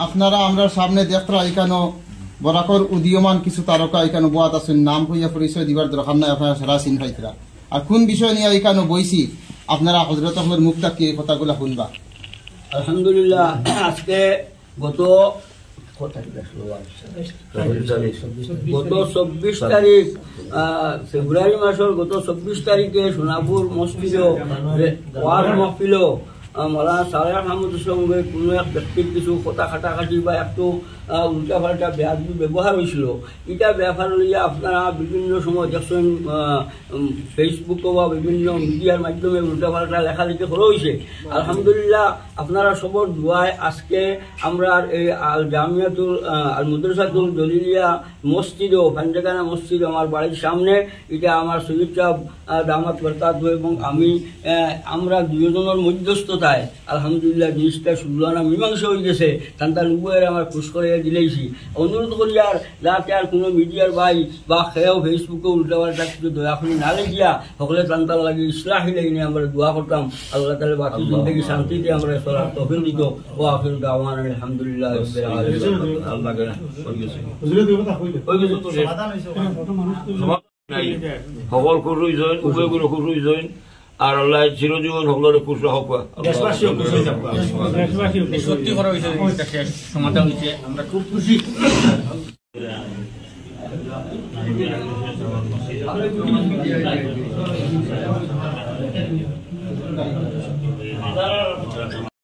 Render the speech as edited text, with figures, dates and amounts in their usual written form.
আপনারা আমরা সামনে দেখরা এখানে বরাকর উদীয়মান কিছু তারকা এখানে বোয়াত আছেন, নাম হইয়া পরিচয় দিবার দরকার নাই, আপনারা সারা চিন পাইতরা। আর কোন বিষয় নিয়ে এখানে বইছি আপনারা হযরত আহমদ মুক্তা কি এই কথাগুলো শুনবা। আলহামদুলিল্লাহ, আজকে গত 24 তারিখ ফেব্রুয়ারি মাসের গত 24 তারিখে সোনাপুর মসজিদ ওয়াজ মাহফিল মৌলানা সালেহ আহমদের সঙ্গে কোনো এক ব্যক্তির কিছু কথা খাটাখাটি বা একটু উল্টাপাল্টা ব্যবহার হয়েছিল। এটা ব্যবহার লইয়া আপনারা বিভিন্ন সময় দেখছেন ফেসবুকে বা বিভিন্ন মিডিয়ার মাধ্যমে উল্টাপাল্টা লেখালেখি করা হয়েছে। আলহামদুলিল্লাহ, আপনারা সবর দোয়ায় আজকে আমরা এই আল জামিয়াতুল আল মাদ্রাসাতুল জলিলিয়া মসজিদও পাঞ্জাগানা মসজিদ আমার বাড়ির সামনে, এটা আমার সৈয়দ সাহেব দামাত বরকাত এবং আমরা দুজনের মধ্যস্থতায় আলহামদুলিল্লাহ জিনিসটা সুলহানা মীমাংসা হয়ে গেছে। তার উভয়ের আমার খুশ করে দিলেইছি। অনুরোধ করি আর যাতে আর কোনো মিডিয়ার ভাই বা খেয়েও ফেসবুকে উল্টাপাল্টা কিছু দয়া করে না লেখিয়া সকলে তান্তার লাগে ইসলাহি লেগে আমরা দোয়া করতাম। আল্লাহ তাআলা বাকি জিন্দগি শান্তিতে আমরা চলার তৌফিক দিত। ও আখির দাওয়ানা আলহামদুলিল্লাহ রাব্বিল আলামিন। সকল খুশ হইছেন, উভয়গুলো খুশ হইছেন। আর আল্লাহ চিরজীবন সকলের খুশ রাখক। সত্যি করা হয়েছে, সমাধান হয়েছে, আমরা খুব খুশি।